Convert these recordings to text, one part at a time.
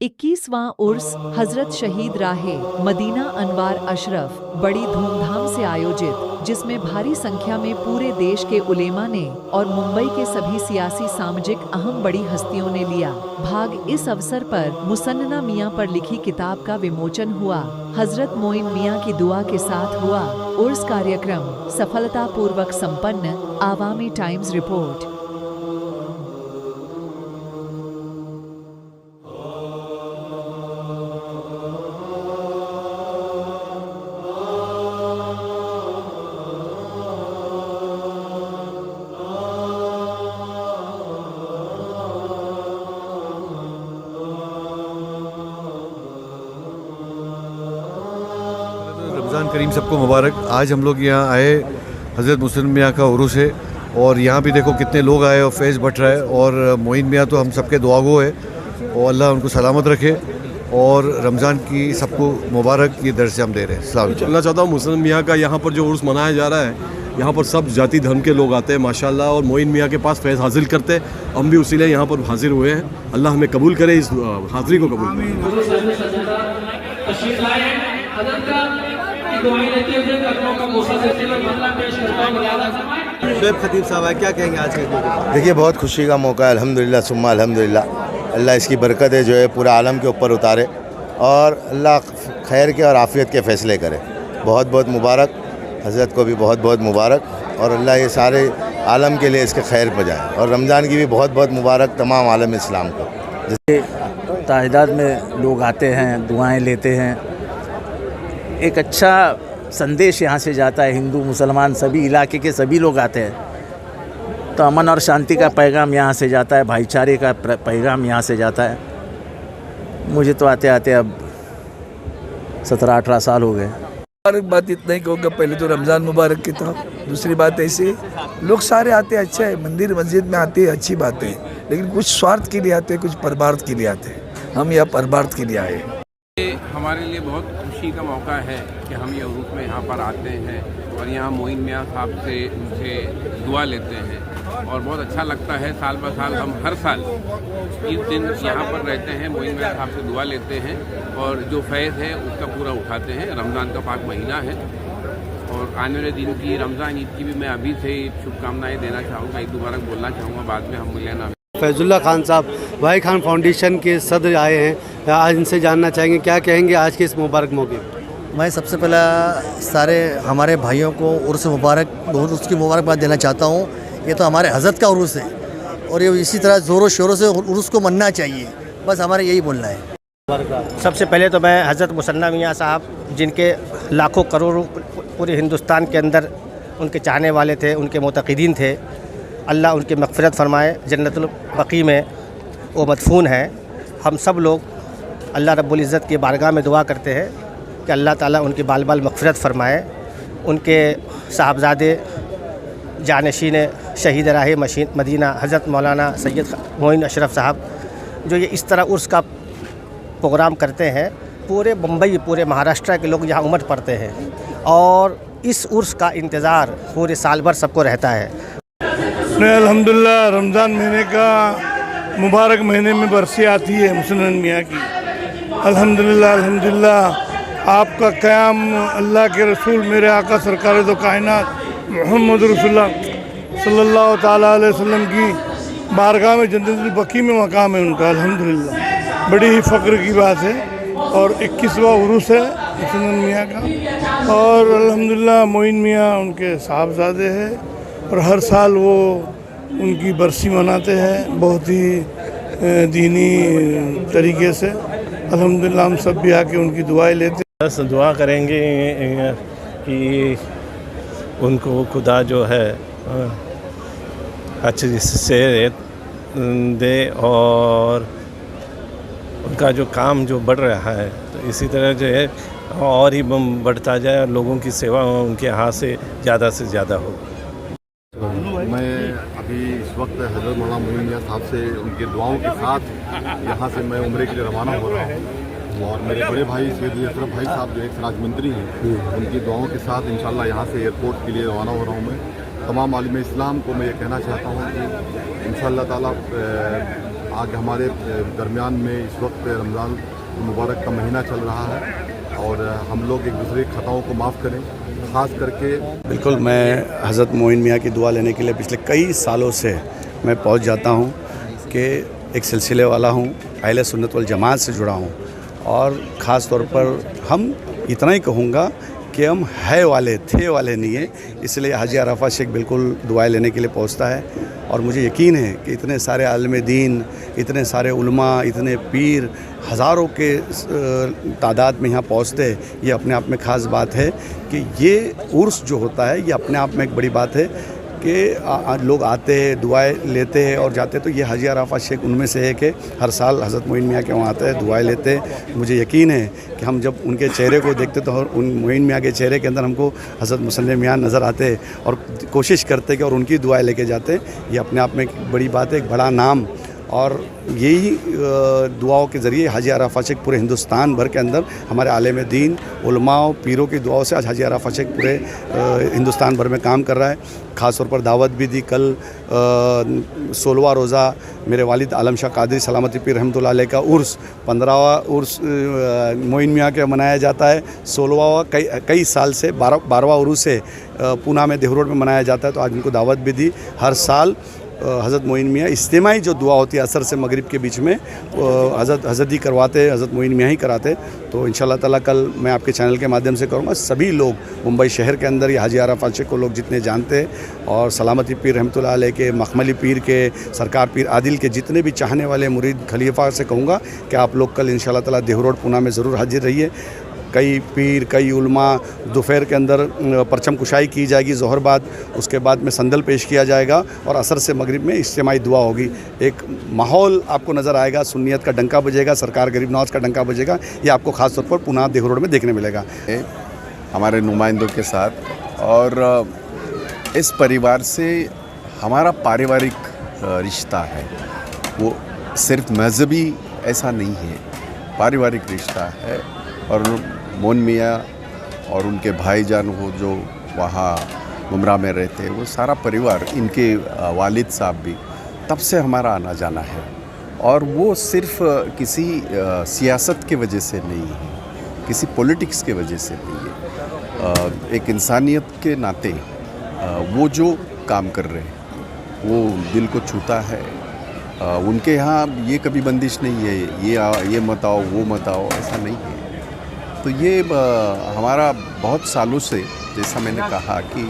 21वां उर्स हजरत शहीद राहे मदीना अनवार अशरफ बड़ी धूमधाम से आयोजित, जिसमें भारी संख्या में पूरे देश के उलेमा ने और मुंबई के सभी सियासी सामाजिक अहम बड़ी हस्तियों ने लिया भाग। इस अवसर पर मुसन्ना मियां पर लिखी किताब का विमोचन हुआ। हजरत मोइन मियां की दुआ के साथ हुआ उर्स कार्यक्रम सफलतापूर्वक संपन्न। आवामी टाइम्स रिपोर्ट। रमज़ान करीम सबको मुबारक। आज हम लोग यहाँ आए, हज़रत मुसन्ना मियां का उरूस है और यहाँ भी देखो कितने लोग आए और फैज़ बट रहा है। और मोइन मियां तो हम सबके दुआगो है और अल्लाह उनको सलामत रखे और रमज़ान की सबको मुबारक की दर से हम दे रहे हैं। बोलना चाहता हूँ मुसन्ना मियां का यहाँ पर जो उर्स मनाया जा रहा है, यहाँ पर सब जाति धर्म के लोग आते हैं माशाल्लाह, और मोइन मियां के पास फैज़ हासिल करते हैं। हम भी उसी लिए यहाँ पर हाजिर हुए हैं। अल्लाह हमें कबूल करे, इस हाज़िरी को कबूल करे। शुएब खतीब साहब, क्या कहेंगे आज के? देखिए, बहुत खुशी का मौका है। अल्हम्दुलिल्लाह सुम्मा अल्हम्दुलिल्लाह। अल्लाह इसकी बरकत है जो है पूरा आलम के ऊपर उतारे और अल्लाह खैर के और आफ़ियत के फ़ैसले करे। बहुत बहुत मुबारक, हज़रत को भी बहुत बहुत मुबारक और अल्लाह ये सारे आलम के लिए इसके खैर पजाए। और रमज़ान की भी बहुत बहुत मुबारक तमाम आलम इस्लाम को। जैसे तादाद में लोग आते हैं, दुआएं लेते हैं, एक अच्छा संदेश यहाँ से जाता है। हिंदू मुसलमान सभी इलाके के सभी लोग आते हैं, तो अमन और शांति का पैगाम यहाँ से जाता है, भाईचारे का पैगाम यहाँ से जाता है। मुझे तो आते आते अब 17-18 साल हो गए। मुबारक बात इतना ही कहूँगा, पहले तो रमज़ान मुबारक की था। दूसरी बात ऐसे लोग सारे आते हैं, अच्छा है, मंदिर मस्जिद में आते हैं, अच्छी बात है, लेकिन कुछ स्वार्थ के लिए आते हैं, कुछ परमार्थ के लिए आते हैं। हम यहाँ परमार्थ के लिए आए। हमारे लिए बहुत खुशी का मौका है कि हम ये उरूस में यहाँ पर आते हैं और यहाँ मोइन मियां साहब से उनसे दुआ लेते हैं और बहुत अच्छा लगता है। साल ब साल हम हर साल इस दिन यहाँ पर रहते हैं, मोइन मियां साहब से दुआ लेते हैं और जो फैज़ है उसका पूरा उठाते हैं। रमज़ान का पाक महीना है और आने वाले दिन की रमज़ान ईद की भी मैं अभी से शुभकामनाएँ देना चाहूँगा, ईद मुबारक बोलना चाहूँगा। बाद में हम मिलना। फैज़ुल्लाह खान साहब भाई खान फाउंडेशन के सदर आए हैं, आज इनसे जानना चाहेंगे क्या कहेंगे आज के इस मुबारक मौके पर। मैं सबसे पहला सारे हमारे भाइयों को उर्स मुबारक, बहुत उसकी मुबारकबाद देना चाहता हूँ। ये तो हमारे हज़रत का उर्स है और ये इसी तरह ज़ोरों शोरों से उर्स को मनना चाहिए, बस हमारे यही बोलना है। सबसे पहले तो मैं हज़रत मुसन्ना मियां साहब, जिनके लाखों करोड़ों पूरे हिंदुस्तान के अंदर उनके चाहने वाले थे, उनके मुतक़िदीन थे, अल्लाह उनकी मग़फ़िरत फ़रमाए। जन्नतुल बक़ी में वो मदफ़ून है। हम सब लोग अल्लाह रब्बुल इज़्ज़त की बारगाह में दुआ करते हैं कि अल्लाह ताला उनकी बाल बाल मग़फ़िरत फ़रमाए। उनके साहबज़ादे जानशीन शहीद राहे मदीना हज़रत मौलाना सैयद मोइन अशरफ साहब, जो ये इस तरह उर्स का प्रोग्राम करते हैं, पूरे मुंबई पूरे महाराष्ट्र के लोग यहाँ उमड़ पड़ते हैं और इस उर्स का इंतज़ार पूरे साल भर सबको रहता है। अल्हम्दुलिल्लाह रमज़ान महीने का मुबारक महीने में बरसी आती है मुसन्ना मियां की। अल्हम्दुलिल्लाह अल्हम्दुलिल्लाह आपका क़याम अल्लाह के रसूल मेरे आका सरकार दो कायनात मोहम्मद रसूलुल्लाह सल्लल्लाहु ताला अलैहि वसल्लम की बारगाह में जन्नतुल बक़ी में मकाम है उनका। अल्हम्दुलिल्लाह बड़ी ही फ़ख्र की बात है और 21वां उरूस है मुसन्ना मियां का और अल्हम्दुलिल्लाह मोइन मियां उनके साहबजादे हैं और हर साल वो उनकी बरसी मनाते हैं बहुत ही दीनी तरीके से। अल्हम्दुलिल्लाह हम सब भी आके उनकी दुआएं लेते हैं। बस दुआ करेंगे कि उनको खुदा जो है अच्छे से दे और उनका जो काम जो बढ़ रहा है तो इसी तरह जो है और ही बढ़ता जाए और लोगों की सेवा उनके हाथ से ज़्यादा हो। मैं अभी इस वक्त हज़रत मौलाना मोइन मियां साहब से उनके दुआओं के साथ यहाँ से मैं उम्रे के लिए रवाना हो रहा हूँ और मेरे बड़े भाई सैयद अशरफ भाई साहब जो एक राज्य मंत्री हैं, उनकी दुआओं के साथ इंशाल्लाह यहाँ से एयरपोर्ट के लिए रवाना हो रहा हूँ। मैं तमाम आलिम इस्लाम को मैं ये कहना चाहता हूँ कि इंशाल्लाह ताला आज हमारे दरमियान में इस वक्त रमज़ान मुबारक का महीना चल रहा है और हम लोग एक दूसरे की खताओं को माफ़ करें, ख़ास करके। बिल्कुल, मैं हज़रत मोइन मियाँ की दुआ लेने के लिए पिछले कई सालों से मैं पहुँच जाता हूँ कि एक सिलसिले वाला हूँ, अहले सुन्नत वल जमात से जुड़ा हूँ और ख़ास तौर पर हम इतना ही कहूँगा कि हम है वाले थे वाले नहीं है, इसलिए हाजी अरफा शेख बिल्कुल दुआएं लेने के लिए पहुंचता है। और मुझे यकीन है कि इतने सारे आलिम दीन, इतने सारे उलमा, इतने पीर हज़ारों के तादाद में यहाँ पहुँचते, ये अपने आप में ख़ास बात है कि ये उर्स जो होता है ये अपने आप में एक बड़ी बात है कि लोग आते हैं, दुआएं लेते हैं और जाते हैं। तो ये हाजी अरफा शेख उनमें से है कि हर साल हज़रत मोइन मियाँ के वहाँ आते हैं, दुआएं लेते हैं। मुझे यकीन है कि हम जब उनके चेहरे को देखते तो उन मोइन मियाँ के चेहरे के अंदर हमको हज़रत मुसन्ने मियाँ नज़र आते हैं और कोशिश करते कि और उनकी दुआएं लेके जाते हैं। ये अपने आप में एक बड़ी बात है, एक बड़ा नाम। और यही दुआओं के ज़रिए हाजी अरफा शेख पूरे हिंदुस्तान भर के अंदर हमारे आलिम दीन, उलमाओं, पीरों की दुआओं से आज हाजी अरफा शेख पूरे हिंदुस्तान भर में काम कर रहा है। ख़ास तौर पर दावत भी दी। कल 16वां रोज़ा मेरे वालिद आलम शाह कादरी सलामती पीर रहमतुल्लाह अलैह का उर्स, 15वां उर्स मोइन मियाँ के मनाया जाता है। 16वां कई साल से 12वां उर्स से पूना में देहरोड में मनाया जाता है। तो आज उनको दावत भी दी। हर साल हज़रत मोइन मियाँ इज्तिमाई जो दुआ होती है असर से मगरिब के बीच में हज़रत ही करवाते, हज़रत मोइन मियाँ ही कराते। तो इंशाअल्लाह ताला कल मैं आपके चैनल के माध्यम से करूँगा, सभी लोग मुंबई शहर के अंदर ये हाजी अरफा शेख को लोग जितने जानते हैं और सलामती पीर रहमतुल्लाह अलैह के, मखमली पीर के, सरकार पीर आदिल के जितने भी चाहने वाले मुरीद खलीफा से कहूँगा कि आप लोग कल इंशाअल्लाह ताला देहरोड पूना में ज़रूर हाजिर रहिए। कई पीर, कई उलमा, दोपहर के अंदर परचम कुशाई की जाएगी ज़ोहर बाद, उसके बाद में संदल पेश किया जाएगा और असर से मगरिब में इज्तिमाई दुआ होगी। एक माहौल आपको नज़र आएगा, सुन्नियत का डंका बजेगा, सरकार गरीब नवाज का डंका बजेगा। ये आपको ख़ास तौर पर पुनः देहरोड में देखने मिलेगा हमारे नुमाइंदों के साथ। और इस परिवार से हमारा पारिवारिक रिश्ता है, वो सिर्फ मजहबी ऐसा नहीं है, पारिवारिक रिश्ता है। और मोइन मियाँ और उनके भाईजान हो जो वहाँ मुमरा में रहते हैं, वो सारा परिवार, इनके वालिद साहब भी, तब से हमारा आना जाना है। और वो सिर्फ किसी सियासत के वजह से नहीं है, किसी पॉलिटिक्स के वजह से नहीं है। एक इंसानियत के नाते वो जो काम कर रहे हैं वो दिल को छूता है। उनके यहाँ ये कभी बंदिश नहीं है, ये मत आओ, वो मत आओ, ऐसा नहीं है। तो ये हमारा बहुत सालों से, जैसा मैंने कहा कि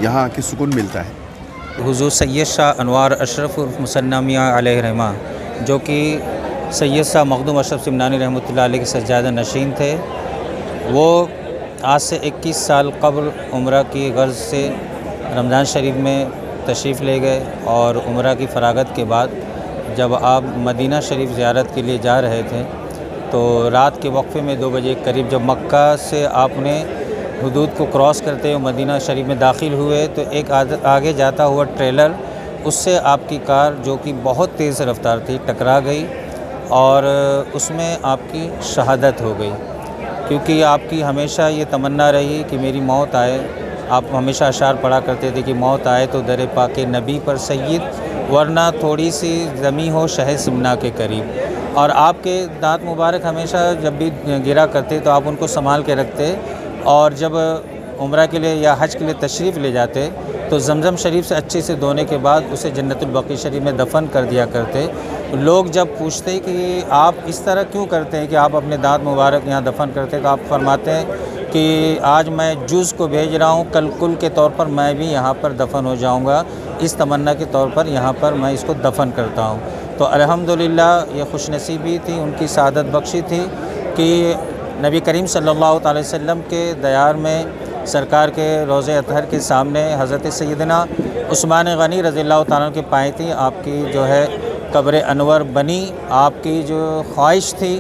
यहाँ की सुकून मिलता है। हुज़ूर सैयद शाह अनवार अशरफ उर्फ मुसन्ना मियाँ अलैहि रहमा, जो कि सैयद शाह मखदूम अशरफ सिमनानी रहमतुल्लाह अलैह के सज्जादा नशीन थे, वो आज से 21 साल कबल उम्रा की गर्ज से रमज़ान शरीफ में तशरीफ़ ले गए। और उम्रा की फ़रागत के बाद जब आप मदीना शरीफ ज़ियारत के लिए जा रहे थे तो रात के वक्फे में 2 बजे करीब जब मक्का से आपने हुदूद को क्रॉस करते हुए मदीना शरीफ में दाखिल हुए तो एक आगे जाता हुआ ट्रेलर, उससे आपकी कार जो कि बहुत तेज़ रफ्तार थी टकरा गई और उसमें आपकी शहादत हो गई। क्योंकि आपकी हमेशा ये तमन्ना रही कि मेरी मौत आए। आप हमेशा अशार पढ़ा करते थे कि मौत आए तो दर पाके नबी पर सैयद, वरना थोड़ी सी ज़मी हो शहर सिमना के करीब। और आपके दांत मुबारक हमेशा जब भी गिरा करते तो आप उनको संभाल के रखते और जब उम्रा के लिए या हज के लिए तशरीफ़ ले जाते तो जमज़म शरीफ से अच्छे से धोने के बाद उसे जन्नतुल बकी शरीफ में दफन कर दिया करते। लोग जब पूछते कि आप इस तरह क्यों करते हैं कि आप अपने दांत मुबारक यहाँ दफन करते, तो आप फरमाते हैं कि आज मैं जुज़ को भेज रहा हूँ, कल कुल के तौर पर मैं भी यहाँ पर दफन हो जाऊँगा, इस तमन्ना के तौर पर यहाँ पर मैं इसको दफन करता हूँ। तो अल्हम्दुलिल्लाह ये खुशनसीबी थी, उनकी सादत बख्शी थी कि नबी करीम सल्लल्लाहु अलैहि वसल्लम के दयार में सरकार के रोज़े अतहर के सामने हज़रत सैयदना उस्मान गनी रज़ियल्लाहु ताला के पाए थी। आपकी जो है कब्र अनवर बनी, आपकी जो ख्वाहिश थी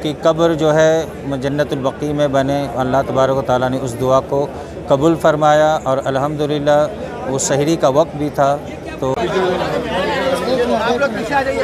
कि कब्र जो है जन्नतुल बकी में बने, अल्लाह तबारक व तआला ने उस दुआ को कबूल फरमाया। और अल्हम्दुलिल्लाह वो सहरी का वक्त भी था। तो पीछे आ जाइए।